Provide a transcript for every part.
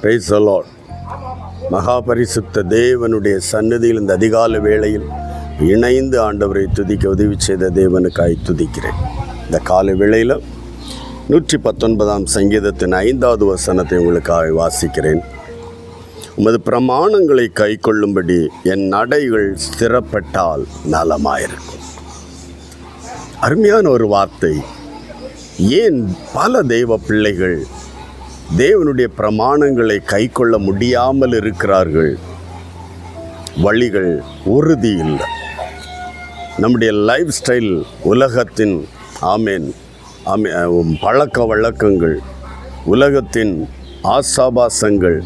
Praise the Lord. மகாபரிசுத்த தேவனுடைய சந்நிதியில் இந்த அதிகால வேளையில் இணைந்து ஆண்டவரை துதிக்க உதவி செய்த தேவனுக்காய் துதிக்கிறேன். இந்த காலை வேளையில் 119ஆம் சங்கீதத்தின் 5வது வசனத்தை உங்களுக்காக வாசிக்கிறேன். உமது பிரமாணங்களை கை கொள்ளும்படி என் நடைகள் ஸ்திரப்பட்டால் நலமாயிருக்கும். அருமையான ஒரு வார்த்தை. ஏன் பல தெய்வ பிள்ளைகள் தேவனுடைய பிரமாணங்களை கை கொள்ள முடியாமல் இருக்கிறார்கள்? வழிகள் உறுதி இல்லை. நம்முடைய லைஃப் ஸ்டைல், உலகத்தின் பழக்க வழக்கங்கள், உலகத்தின் ஆசாபாசங்கள்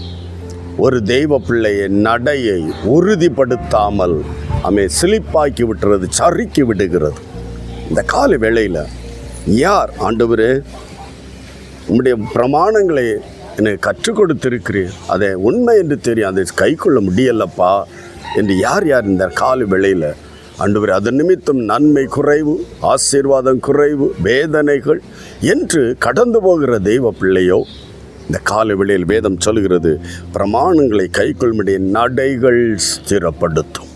ஒரு தெய்வ பிள்ளையை நடையை உறுதிப்படுத்தாமல் சிலிப்பாக்கி விட்டுறது, சறுக்கி விடுகிறது. இந்த கால வேளையில் யார் ஆண்டவரே உம்முடைய பிரமாணங்களை எனக்கு கற்றுக் கொடுத்திருக்கிறீர், அதை உண்மை என்று தெரியும், அதை கை கொள்ள முடியலப்பா என்று யார் இந்த கால வேளையில் ஆண்டவரே அதன் நிமித்தம் நன்மை குறைவு, ஆசீர்வாதம் குறைவு, வேதனைகள் என்று கடந்து போகிற தெய்வ பிள்ளையோ, இந்த கால வேளையில் வேதம் சொல்கிறது, பிரமாணங்களை கை கொள்ளும்படி நடைகள் ஸ்திரப்படுத்தும்.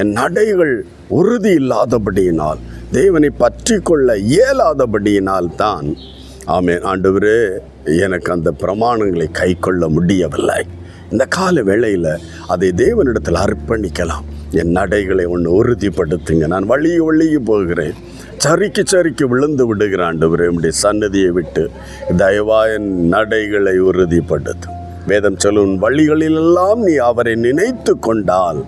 என் நடைகள் உறுதி இல்லாதபடியினால், தேவனை பற்றி கொள்ள இயலாதபடியினால் தான் ஆண்டவரே எனக்கு அந்த பிரமாணங்களை கை கொள்ள முடியவில்லை. இந்த கால வேளையில் அதை தேவனிடத்தில் அர்ப்பணிக்கலாம். என் நடைகளை ஒன்று உறுதிப்படுத்துங்க. நான் வழியை போகிறேன், சறுக்கி விழுந்து விடுகிறேன். ஆண்டவரே உம்முடைய சன்னதியை விட்டு தயவா என் நடைகளை உறுதிப்படுத்தும். வேதம் சொல்லும், உன் வழிகளிலெல்லாம் நீ அவரை நினைத்து கொண்டால்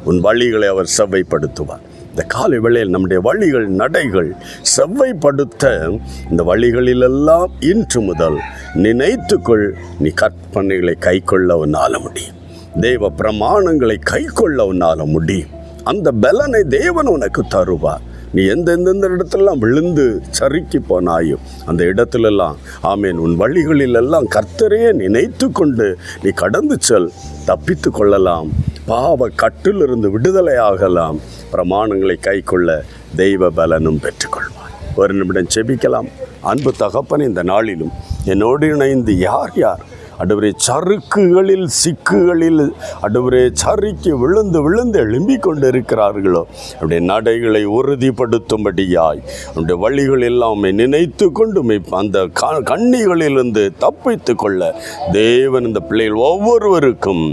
உன் வழிகளை அவர் செவ்வைப்படுத்துவார். இந்த காலை வேளையில் நம்முடைய வழிகள், நடைகள் செவ்வைப்படுத்த இந்த வழிகளிலெல்லாம் இன்று முதல் நினைத்துக்கொள். நீ கற்பனைகளை கை கொள்ள உன்னால முடியும். தேவ பிரமாணங்களை கை கொள்ள உன்னால முடியும். அந்த பலனை தேவன் உனக்கு தருவார். நீ எந்தெந்த இடத்துலலாம் விழுந்து சறுக்கி போனாயோ அந்த இடத்துலெல்லாம் உன் வழிகளிலெல்லாம் கர்த்தரையே நினைத்து கொண்டு நீ கடந்து செல், தப்பித்து கொள்ளலாம். பாவ கட்டிலிருந்து விடுதலை ஆகலாம். பிரமாணங்களை கை கொள்ள தெய்வ பலனும் பெற்றுக்கொள்வார். ஒரு நிமிடம் செபிக்கலாம். அன்பு தகப்பன், இந்த நாளிலும் என்னோடு இணைந்து யார் ஆண்டவரே சறுக்குகளில், சிக்குகளில் ஆண்டவரே சறுக்கி விழுந்து எழும்பி கொண்டு இருக்கிறார்களோ, அவருடைய நடைகளை உறுதிப்படுத்தும்படியாய் அவருடைய வழிகள் எல்லாமே நினைத்து கொண்டு அந்த கண்ணிகளிலிருந்து தப்பித்து கொள்ள தேவன் இந்த பிள்ளைகள் ஒவ்வொருவருக்கும்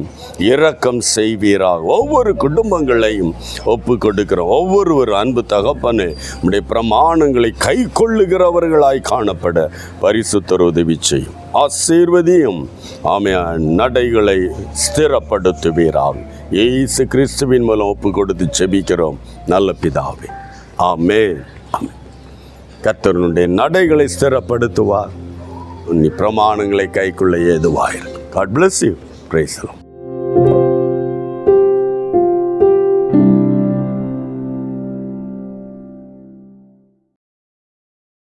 இரக்கம் செய்வீராக. ஒவ்வொரு குடும்பங்களையும் ஒப்பு கொடுக்கிற ஒவ்வொருவர் அன்பு தகப்பனே உடைய பிரமாணங்களை கை கொள்ளுகிறவர்களாய் காணப்பட பரிசுத்தர் உதவி செய்யும். ஆசீர்வதியும். நடைகளை ஸ்திரப்படுத்துவீராக. இயேசு கிறிஸ்துவின் மூலம் ஒப்பு கொடுத்து செபிக்கிறோம் நல்ல பிதாவே. ஆமென். கர்த்தருடைய நடைகளை ஸ்திரப்படுத்துவார். நீ பிரமாணங்களை கைக்குள்ள ஏதுவாயிரு. God bless you. Praise the Lord.